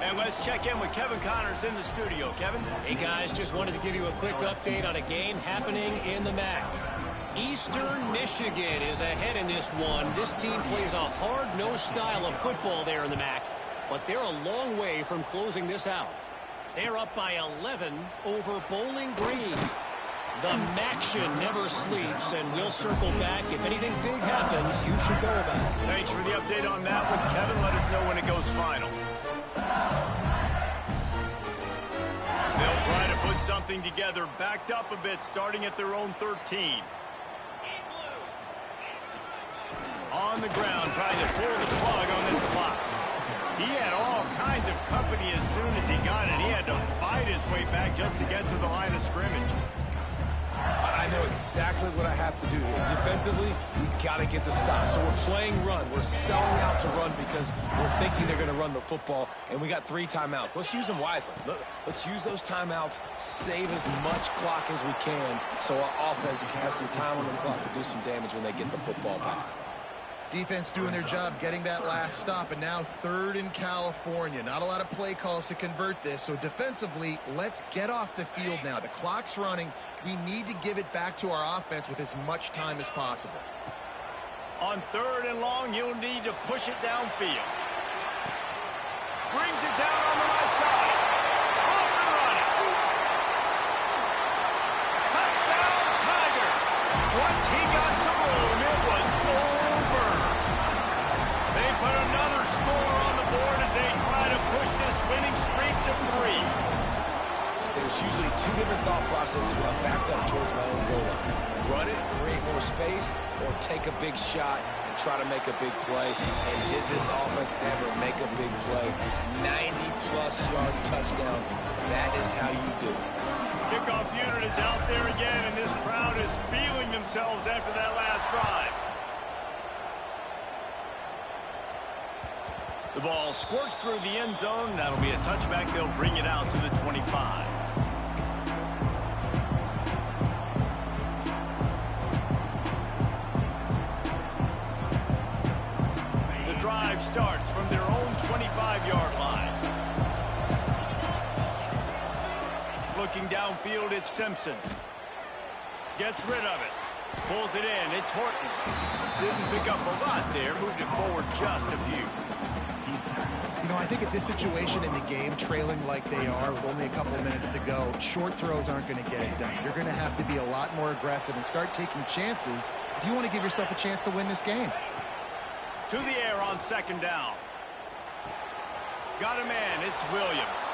And let's check in with Kevin Connors in the studio. Kevin? Hey, guys, just wanted to give you a quick update on a game happening in the MAC. Eastern Michigan is ahead in this one. This team plays a hard-nosed style of football there in the MAC, but they're a long way from closing this out. They're up by 11 over Bowling Green. The MACtion never sleeps, and we'll circle back. If anything big happens, you should know about it. Thanks for the update on that one, Kevin. Let us know when it goes final. They'll try to put something together, backed up a bit, starting at their own 13. On the ground, trying to pull the plug on this block. He had all kinds of company as soon as he got it. He had to fight his way back just to get to the line of scrimmage. I know exactly what I have to do here. Defensively, we got to get the stop. So we're playing run. We're selling out to run because we're thinking they're going to run the football, and we got 3 timeouts. Let's use them wisely. Let's use those timeouts, save as much clock as we can so our offense has some time on the clock to do some damage when they get the football back. Defense doing their job, getting that last stop, and now 3rd in California. Not a lot of play calls to convert this, so defensively, let's get off the field now. The clock's running. We need to give it back to our offense with as much time as possible. On 3rd and long, you'll need to push it downfield. Brings it down on the right side. Off and running. Touchdown, Tigers. Once he got some room, it was over. They put another score on the board as they try to push this winning streak to 3. There's usually 2 different thought processes when I'm backed up towards my own goal line. Run it, create more space, or take a big shot and try to make a big play. And did this offense ever make a big play? 90-plus yard touchdown. That is how you do it. Kickoff unit is out there again, and this crowd is feeling themselves after that last drive. The ball squirts through the end zone. That'll be a touchback. They'll bring it out to the 25. The drive starts from their own 25-yard line. Looking downfield, it's Simpson. Gets rid of it. Pulls it in. It's Horton. Didn't pick up a lot there. Moved it forward just a few. You know, I think at this situation in the game, trailing like they are with only a couple of minutes to go, short throws aren't going to get it done. You're going to have to be a lot more aggressive and start taking chances if you want to give yourself a chance to win this game. To the air on 2nd down. Got a man. It's Williams.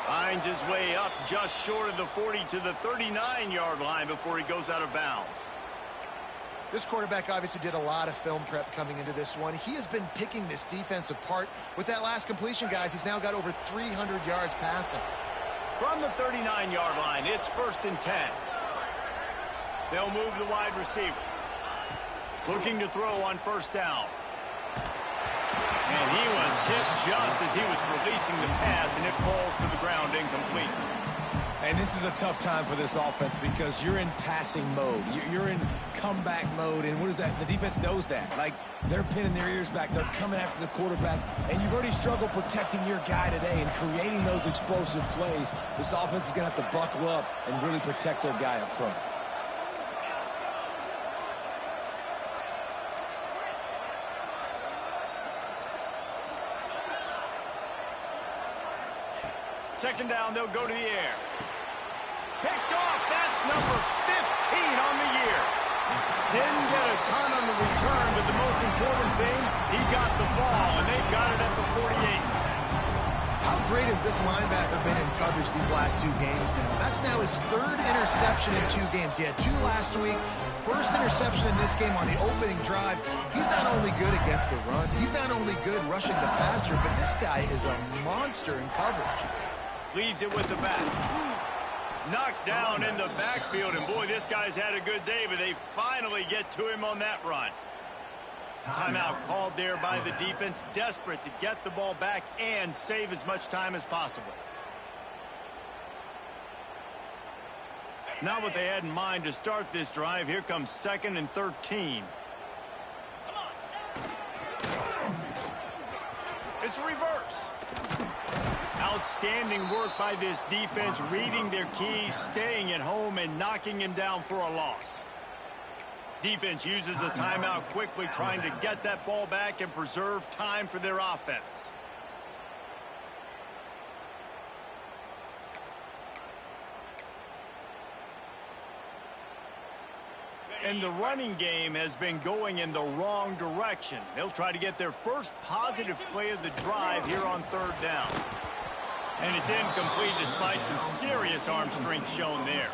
Finds his way up just short of the 40 to the 39-yard line before he goes out of bounds. This quarterback obviously did a lot of film prep coming into this one. He has been picking this defense apart. With that last completion, guys, he's now got over 300 yards passing. From the 39-yard line, it's 1st and 10. They'll move the wide receiver. Looking to throw on 1st down. And he was hit just as he was releasing the pass, and it falls to the ground incomplete. And this is a tough time for this offense because you're in passing mode. You're in comeback mode, and what is that? The defense knows that. Like, they're pinning their ears back. They're coming after the quarterback, and you've already struggled protecting your guy today and creating those explosive plays. This offense is going to have to buckle up and really protect their guy up front. Second down, they'll go to the air. Picked off. That's number 15 on the year. Didn't get a ton on the return, but the most important thing, he got the ball, and they've got it at the 48. How great has this linebacker been in coverage these last 2 games now? That's now his 3rd interception in 2 games. He had 2 last week. First interception in this game on the opening drive. He's not only good against the run, he's not only good rushing the passer, but this guy is a monster in coverage. Leaves it with the back. Knocked down in the backfield, and boy, this guy's had a good day, but they finally get to him on that run. Timeout called there by the defense, desperate to get the ball back and save as much time as possible. Not what they had in mind to start this drive. Here comes 2nd and 13. It's reverse. Outstanding work by this defense, reading their keys, staying at home, and knocking him down for a loss. Defense uses a timeout quickly, trying to get that ball back and preserve time for their offense. And the running game has been going in the wrong direction. They'll try to get their first positive play of the drive here on 3rd down. And it's incomplete despite some serious arm strength shown there.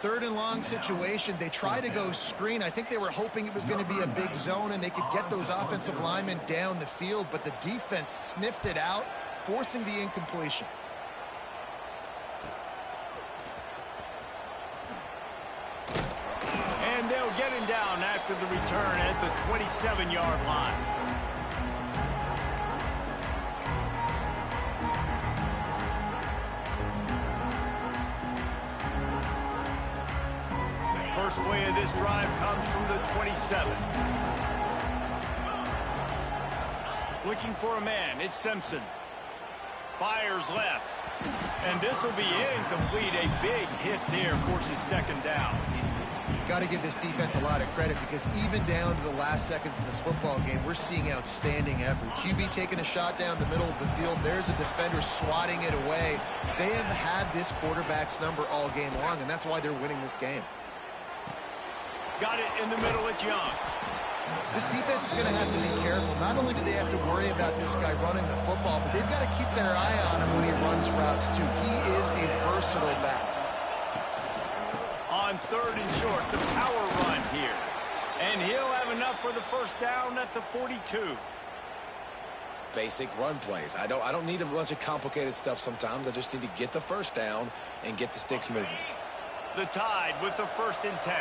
3rd and long situation. They try to go screen. I think they were hoping it was going to be a big zone and they could get those offensive linemen down the field, but the defense sniffed it out, forcing the incompletion. And they'll get him down after the return at the 27-yard line. First play of this drive comes from the 27. Looking for a man, it's Simpson. Fires left. And this will be incomplete. A big hit there forces 2nd down. Got to give this defense a lot of credit because even down to the last seconds in this football game, we're seeing outstanding effort. QB taking a shot down the middle of the field. There's a defender swatting it away. They have had this quarterback's number all game long, and that's why they're winning this game. Got it in the middle, it's Young. This defense is going to have to be careful. Not only do they have to worry about this guy running the football, but they've got to keep their eye on him when he runs routes, too. He is a versatile back. On 3rd and short, the power run here. And he'll have enough for the first down at the 42. Basic run plays. I don't need a bunch of complicated stuff sometimes. I just need to get the first down and get the sticks moving. The Tide with the 1st and 10.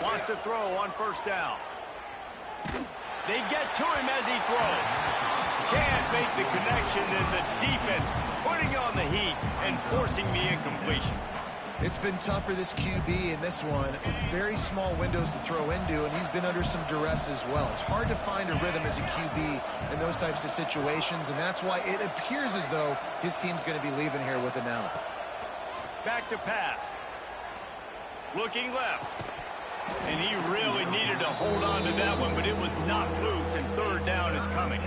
Wants to throw on 1st down. They get to him as he throws. Can't make the connection, and the defense putting on the heat and forcing the incompletion. It's been tough for this QB in this one. It's very small windows to throw into, and he's been under some duress as well. It's hard to find a rhythm as a QB in those types of situations, and that's why it appears as though his team's going to be leaving here with it now. Back to pass. Looking left. And he really needed to hold on to that one, but it was not loose, and 3rd down is coming.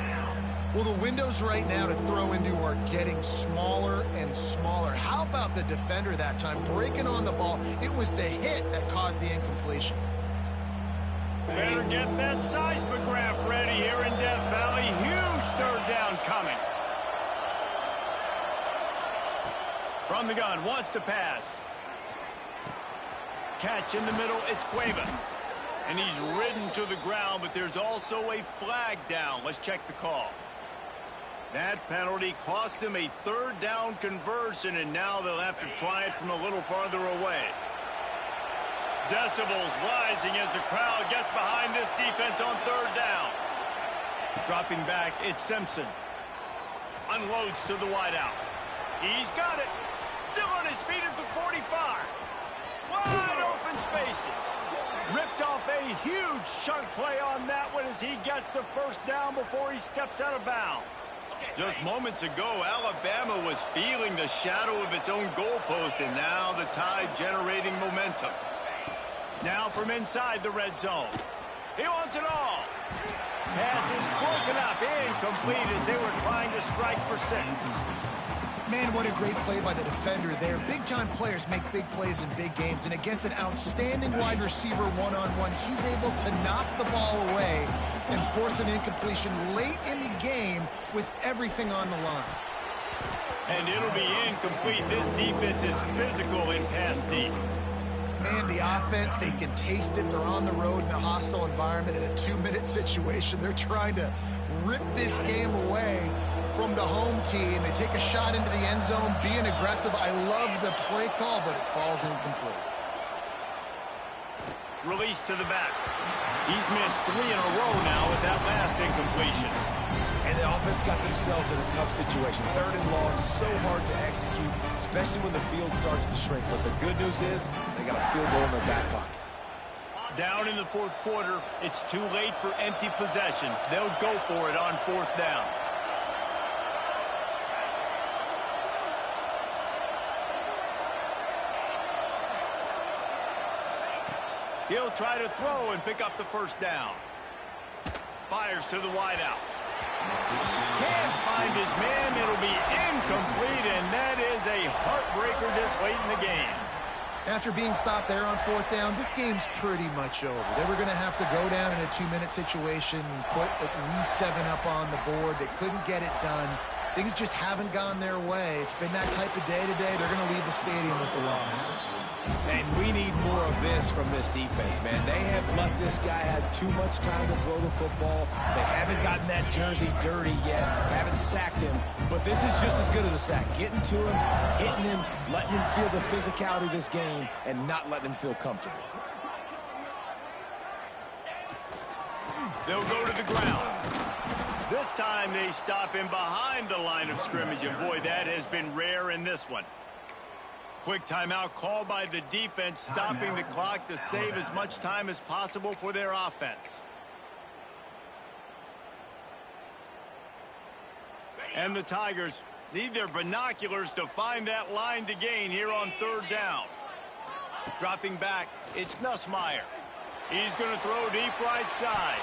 Well, the windows right now to throw into are getting smaller and smaller. How about the defender that time breaking on the ball? It was the hit that caused the incompletion. Better get that seismograph ready here in Death Valley. Huge 3rd down coming. From the gun, wants to pass. Catch in the middle, it's Cuevas. And he's ridden to the ground, but there's also a flag down. Let's check the call. That penalty cost them a 3rd down conversion, and now they'll have to try it from a little farther away. Decibels rising as the crowd gets behind this defense on 3rd down. Dropping back, it's Simpson. Unloads to the wideout. He's got it. Still on his feet at the 45. Wide open spaces. Ripped off a huge chunk play on that one as he gets the 1st down before he steps out of bounds. Just moments ago, Alabama was feeling the shadow of its own goalpost, and now the Tide generating momentum. Now from inside the red zone. He wants it all. Pass is broken up, incomplete as they were trying to strike for 6. Man, what a great play by the defender there. Big-time players make big plays in big games, and against an outstanding wide receiver one-on-one, he's able to knock the ball away and force an incompletion late in the game with everything on the line. And it'll be incomplete. This defense is physical in pass deep. Man, the offense, they can taste it. They're on the road in a hostile environment in a 2-minute situation. They're trying to rip this game away from the home team. They take a shot into the end zone, being aggressive. I love the play call, but it falls incomplete. Release to the back. He's missed 3 in a row now with that last incompletion. And the offense got themselves in a tough situation. 3rd and long, so hard to execute, especially when the field starts to shrink. But the good news is they got a field goal in their back pocket. Down in the 4th quarter, it's too late for empty possessions. They'll go for it on 4th down. He'll try to throw and pick up the 1st down. Fires to the wideout. Can't find his man. It'll be incomplete, and that is a heartbreaker this late in the game. After being stopped there on 4th down, this game's pretty much over. They were going to have to go down in a 2-minute situation and put at least 7 up on the board. They couldn't get it done. Things just haven't gone their way. It's been that type of day today. They're going to leave the stadium with the loss. And we need more of this from this defense, man. They have let this guy have too much time to throw the football. They haven't gotten that jersey dirty yet. They haven't sacked him. But this is just as good as a sack. Getting to him, hitting him, letting him feel the physicality of this game, and not letting him feel comfortable. They'll go to the ground. This time they stop him behind the line of scrimmage, and boy, that has been rare in this one. Quick timeout called by the defense, stopping the clock to save as much time as possible for their offense. And the Tigers need their binoculars to find that line to gain here on 3rd down. Dropping back, it's Nussmeier. He's going to throw deep right side.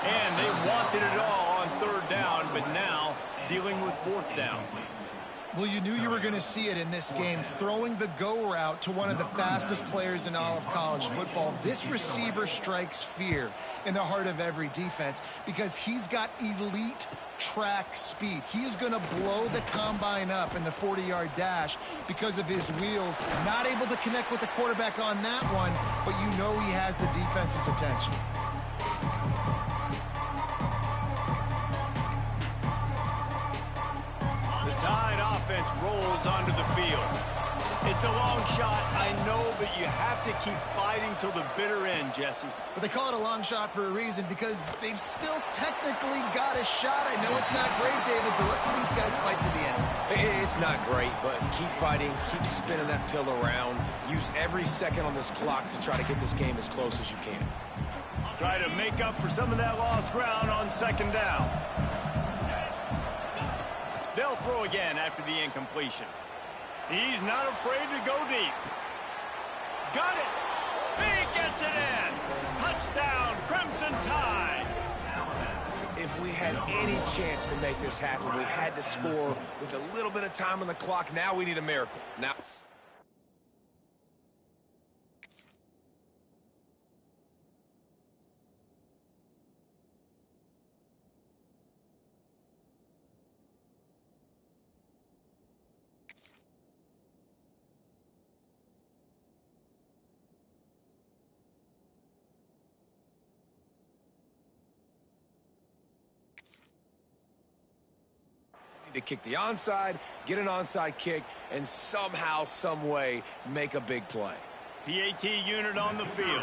And they wanted it all on 3rd down, but now dealing with 4th down. Well, you knew you were going to see it in this game, throwing the go route to one of the fastest players in all of college football. This receiver strikes fear in the heart of every defense because he's got elite track speed. He is going to blow the combine up in the 40-yard dash because of his wheels. Not able to connect with the quarterback on that one, but you know he has the defense's attention. Tide offense rolls onto the field. It's a long shot, I know, but you have to keep fighting till the bitter end, Jesse. But they call it a long shot for a reason because they've still technically got a shot. I know it's not great, David, but let's see these guys fight to the end. It's not great, but keep fighting, keep spinning that pill around. Use every second on this clock to try to get this game as close as you can. Try to make up for some of that lost ground on 2nd down. They'll throw again after the incompletion. He's not afraid to go deep. Got it! He gets it in! Touchdown, Crimson Tide! If we had any chance to make this happen, we had to score with a little bit of time on the clock. Now we need a miracle. Now... to kick the onside, get an onside kick, and somehow, some way, make a big play. PAT unit on the field.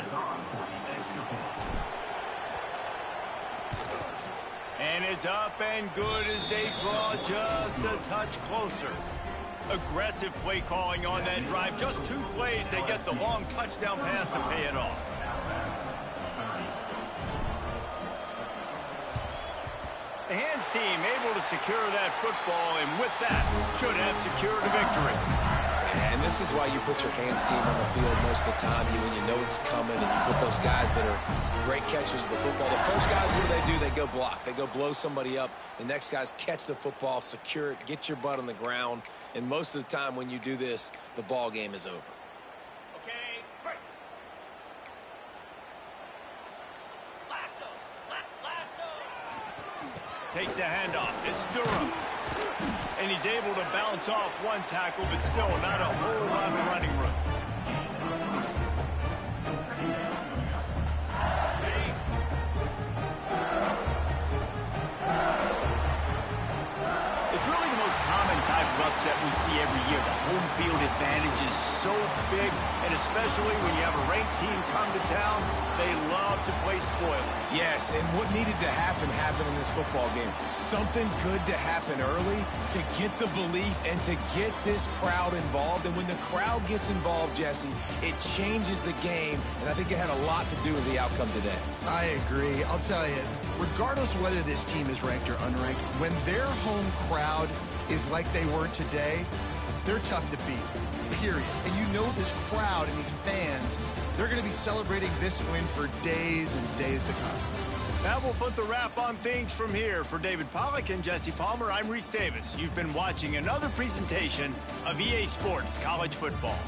And it's up and good as they draw just a touch closer. Aggressive play calling on that drive. Just 2 plays, they get the long touchdown pass to pay it off. The hands team able to secure that football, and with that, should have secured a victory. And this is why you put your hands team on the field most of the time, when you know it's coming, and you put those guys that are great catchers of the football. The first guys, what do? They go block. They go blow somebody up. The next guys catch the football, secure it, get your butt on the ground. And most of the time when you do this, the ball game is over. Takes the handoff. It's Durham. And he's able to bounce off one tackle, but still not a whole lot of running room. It's really the most common type of upset we see every year. The home field advantage is so big, and especially when you have a ranked team come to town, they love to play spoiler. Yes, and what needed to happen happened this football game. Something good to happen early to get the belief and to get this crowd involved. And when the crowd gets involved, Jesse, it changes the game. And I think it had a lot to do with the outcome today. I agree. I'll tell you, regardless of whether this team is ranked or unranked, when their home crowd is like they were today, they're tough to beat, period. And you know this crowd and these fans, they're going to be celebrating this win for days and days to come. That will put the wrap on things from here. For David Pollack and Jesse Palmer, I'm Reese Davis. You've been watching another presentation of EA Sports College Football.